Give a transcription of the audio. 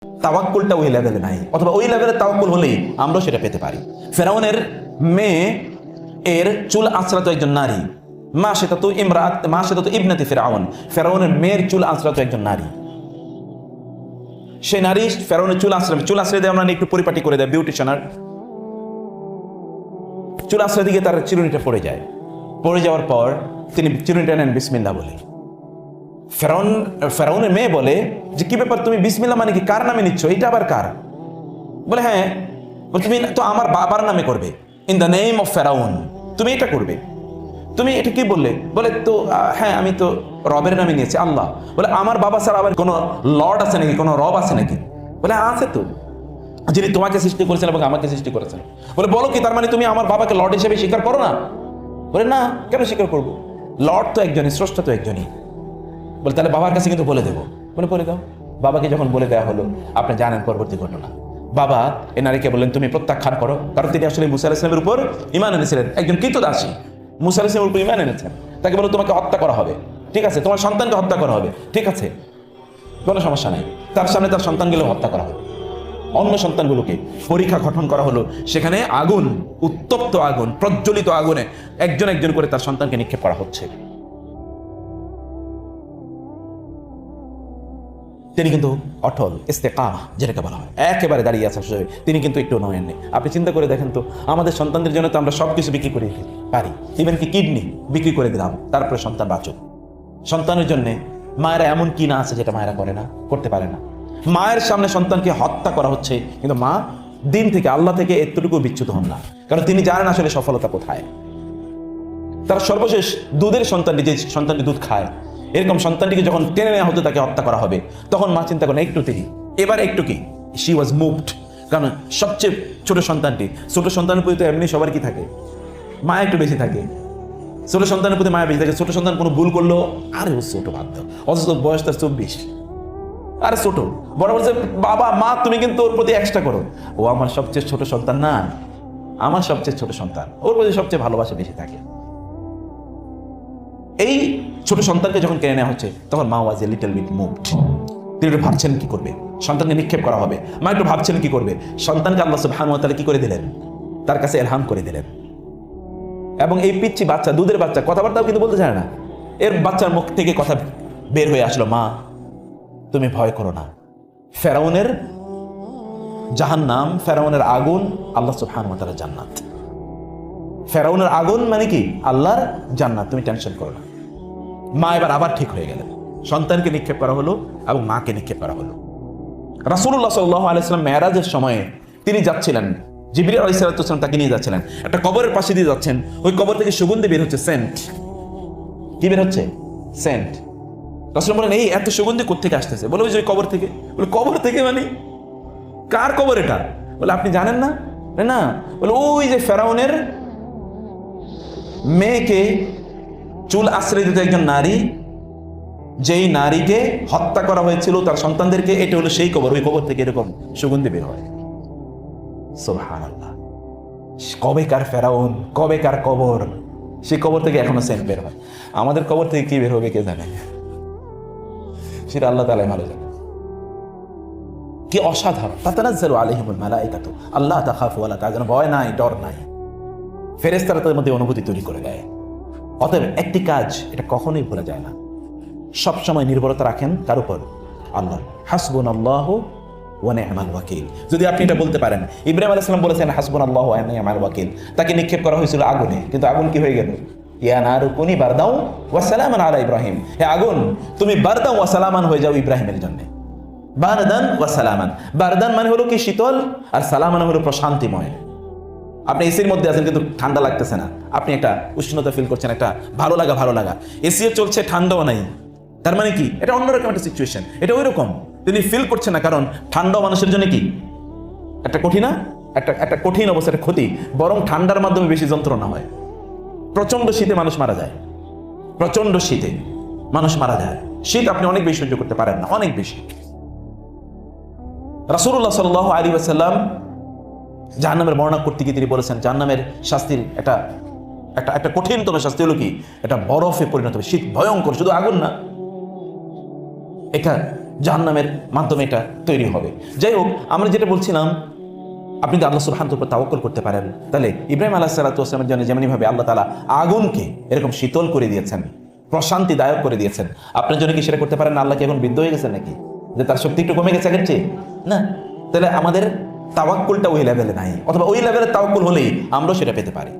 তাওয়াক্কুলটা ওই লেভেলে নাই, অথবা ওই লেভেলে তাওয়াক্কুল হলেই আমরা সেটা পেতে পারি। ফেরাউনের মেয়ে এর চুল আঁচড়াতো একজন নারী, মা সেটা তো ইবনাতি ফেরাউন, ফেরাউনের মেয়ের চুল আঁচড়াতো একজন নারী। সে নারী ফেরাউনের চুল আঁচড়ে দেয়, আমরা একটু পরিপাটি করে দেয় বিউটিশিয়ানার, চুল আঁচড়ে দিকে তার চিরুনিটা পড়ে যায়। পড়ে যাওয়ার পর তিনি চিরুনিটা নেন বিসমিল্লাহ বলে। ফেরাউনের মেয়ে বলে যে কি ব্যাপার, তুমি বিসমিল্লাহ মানে কি, কার নামে নিচ্ছ, এটা আবার কার? বলে হ্যাঁ, তুমি তো আমার বাবার নামে করবে, ইন দ্য নেম অফ ফেরাউন, তুমি এটা করবে। তুমি এটা কি বললে? বলে তো হ্যাঁ, আমি তো রবের নামে নিয়েছি, আল্লাহ। বলে আমার বাবা ছাড়া আবার কোনো লর্ড আছে নাকি, কোনো রব আছে নাকি? বলে আছে তো, যিনি তোমাকে সৃষ্টি করেছেন এবং আমাকে সৃষ্টি করেছেন। বলে বলো কি, তার মানে তুমি আমার বাবাকে লর্ড হিসেবে স্বীকার করো না? বলে না, কেন স্বীকার করবো, লর্ড তো একজনই, স্রষ্টা তো একজনই। বলে তাহলে বাবার কাছে কিন্তু বলে দেবো। বলে দাও। বাবাকে যখন বলে দেওয়া হলো, আপনি জানেন পরবর্তী ঘটনা। বাবা এ নারীকে বললেন তুমি প্রত্যাখ্যান করো, কারণ তিনি আসলে মুসা আলাইহিস সালামের উপর ঈমান এনেছিলেন, একজন কৃতদাসী মুসা আলাইহিস সালামের উপর ঈমান এনেছেন। তাকে বলো তোমাকে হত্যা করা হবে, ঠিক আছে, তোমার সন্তানকে হত্যা করা হবে, ঠিক আছে, কোনো সমস্যা নাই। তার সামনে তার সন্তানগুলো হত্যা করা হবে, অন্য সন্তানগুলোকে পরীক্ষা গঠন করা হলো। সেখানে আগুন, উত্তপ্ত আগুন, প্রজ্বলিত আগুনে একজন একজন করে তার সন্তানকে নিক্ষেপ করা হচ্ছে। তিনি কিন্তু অটল, ইস্তেকামা যেটাকে বলা হয়, একেবারে দাঁড়িয়ে আছে, তিনি কিন্তু একটু নয়েননি। আপনি চিন্তা করে দেখেন তো, আমাদের সন্তানদের জন্য তো আমরা সবকিছু বিক্রি করে পারি, ইভেন কি কিডনি বিক্রি করে দিলাম, তারপরে সন্তান বাঁচুক। সন্তানের জন্য মায়েরা এমন কি না আছে যেটা মায়েরা করে না, করতে পারে না। মায়ের সামনে সন্তানকে হত্যা করা হচ্ছে, কিন্তু মা দিন থেকে, আল্লাহ থেকে এতটুকু বিচ্যুত হন না, কারণ তিনি জানেন আসলে সফলতা কোথায়। তার সর্বশেষ দুধের সন্তানটি, যে সন্তানটি দুধ খায়, এরকম সন্তানটিকে যখন টেনে নেওয়া হতো তাকে হত্যা করা হবে, তখন মা চিন্তা করেন একটু তিনি, এবার একটু কি, শি ওয়াজ মুভড। কারণ সবচেয়ে ছোট সন্তানের প্রতি তো এমনি সবার কি থাকে, মায়া একটু বেশি থাকে। ছোট সন্তানের প্রতি মায়া বেশি থাকে। ছোট সন্তান কোনো ভুল করলো, আরে ও ছোট বাধ্য, অথচ বয়স তার 24, আরে ছোট। বড় বলছে বাবা মা তুমি কিন্তু ওর প্রতি এক্সট্রা করো, ও আমার সবচেয়ে ছোট সন্তান না, আমার সবচেয়ে ছোট সন্তান, ওর প্রতি সবচেয়ে ভালোবাসা বেশি থাকে। এই ছোট সন্তানকে যখন কেড়ে নেওয়া হচ্ছে, তখন মা ওয়াজ এ লিটল বিট মুভড। তিনি একটু ভাবছেন কি করবে, সন্তানকে নিক্ষেপ করা হবে, মা একটু ভাবছেন কি করবে। সন্তানকে আল্লাহ সুবহানাহু ওয়া তাআলা কি করে দিলেন, তার কাছে ইলহাম করে দিলেন। এবং এই পিচ্চি বাচ্চা, দুধের বাচ্চা, কথাবার্তাও কিন্তু বলতে চায় না, এর বাচ্চার মুখ থেকে কথা বের হয়ে আসলো, মা তুমি ভয় করো না, ফেরাউনের জাহান্নাম, ফেরাউনের আগুন আল্লাহ সুবহানাহু ওয়া তাআলার জান্নাত। ফেরাউনের আগুন মানে কি, আল্লাহর জান্নাত, তুমি টেনশন করো না। মা এবার আবার ঠিক হয়ে গেলেন, সন্তানকে নিক্ষেপ করা হলো এবং মাকে নিক্ষেপ করা হলো। রাসূলুল্লাহ সাল্লাল্লাহু আলাইহি ওয়াসাল্লাম মেরাজের সময়ে তিনি যাচ্ছিলেন, জিবরিল আলাইহিস সালাম তাকে নিয়ে যাচ্ছিলেন, একটা কবরের পাশে দিয়ে যাচ্ছেন, ওই কবর থেকে সুগন্ধি বের হচ্ছে, সেন্ট। কি বের হচ্ছে? সেন্ট। রাসূল বলেন এই এত সুগন্ধি কোত্থেকে আসতেছে? বলে ওই যে কবর থেকে। বলে কবর থেকে মানে কার কবর এটা? বলে আপনি জানেন না? না। বলে ওই যে ফেরাউনের মেয়েকে চুল আশ্রয় দিত একজন নারী, যেই নারীকে হত্যা করা হয়েছিল তার সন্তানদেরকে, এটা হলো সেই কবর, ওই কবর থেকে এরকম সুগন্ধি বের হয়। সুবহানাল্লাহ, কবেকার ফেরাউন, কবেকার কবর, সেই কবর থেকে এখনো সেন্ট বের হয়। আমাদের কবর থেকে কি বের হবে কে জানে, সেটা আল্লাহ তাআলাই ভালো জানে। কি অসাধারণ! তাতানাজ্জালু আলাইহিমুল মালায়েকাতু আল্লা তাখাফু ওয়া লা তাহজানু, ভয় নাই, ডর নাই, ফেরেশতারা তাদের মধ্যে অনুভূতি তৈরি করে দেয়। অতএব একটি কাজ, এটা কখনোই ভোলা যায় না, সবসময় নির্ভরতা রাখেন কার উপর? আল্লাহ। হাসবুনাল্লাহু ওয়া নি'মাল ওয়াকিল। যদি আপনি এটা বলতে পারেন, ইব্রাহিম আলাইহিস সালাম বলেছেন হাসবুনাল্লাহু ওয়া নি'মাল ওয়াকিল, তাকে নিক্ষেপ করা হয়েছিল আগুনে, কিন্তু আগুন কি হয়ে গেল? ইয়া নারু কুনি বারদাও ওয়া সালামান আলা ইব্রাহিম, হে আগুন তুমি বারদাও ওয়া সালামান হয়ে যাও ইব্রাহিমের জন্য। বারদান ওয়া সালামান, বারদান মানে হলো কি শীতল, আর সালামান মানে হলো প্রশান্তিময়। আপনি এসির মধ্যে আছেন কিন্তু ঠান্ডা লাগতেছে না, আপনি একটা উষ্ণতা ফিল করছেন, একটা ভালো লাগা। এসিও চলছে, ঠান্ডাও নাই, তার মানে কি এটা অন্যরকম একটা সিচুয়েশন। এটা ওই রকম তিনি ফিল করছেন না, কারণ ঠান্ডাও মানুষের জন্য কি একটা কঠিন, একটা কঠিন অবস্থা, একটা ক্ষতি। বরং ঠান্ডার মাধ্যমে বেশি যন্ত্রণা হয়। প্রচন্ড শীতে মানুষ মারা যায়, প্রচন্ড শীতে মানুষ মারা যায়। শীত আপনি অনেক বেশি সহ্য করতে পারেন না, অনেক বেশি। রাসূলুল্লাহ সাল্লাল্লাহু আলাইহি ওয়াসাল্লাম জাহান্নামের বর্ণনা করতে গিয়ে তিনি বলেছেন, জাহান্নামের শাস্তির একটা কঠিনতম শাস্তি হলো কি, এটা বরফে পরিণত হবে, শীত ভয়ঙ্কর, শুধু আগুন না, এটা জাহান্নামের মাধ্যমে এটা তৈরি হবে। যাই হোক, আমরা যেটা বলছিলাম, আপনি যদি আল্লাহ সুবহানাহু ওয়া তাআলার উপর তাওয়াক্কুল করতে পারেন, তাহলে ইব্রাহিম আলাইহিস সালাতু ওয়াস সালামের জন্য যেমনিভাবে আল্লাহ তাআলা আগুনকে এরকম শীতল করে দিয়েছেন, প্রশান্তিদায়ক করে দিয়েছেন, আপনার জন্য কি সেটা করতে পারেন না? আল্লাহ কি এখন বৃদ্ধ হয়ে গেছেন নাকি, যে তার শক্তি একটু কমে গেছে আগের চেয়ে? না। তাহলে আমাদের তাওয়াক্কুলটা ওই লেভেলে নাই, অথবা ওই লেভেলের তাওয়াক্কুল হলেই আমরা সেটা পেতে পারি।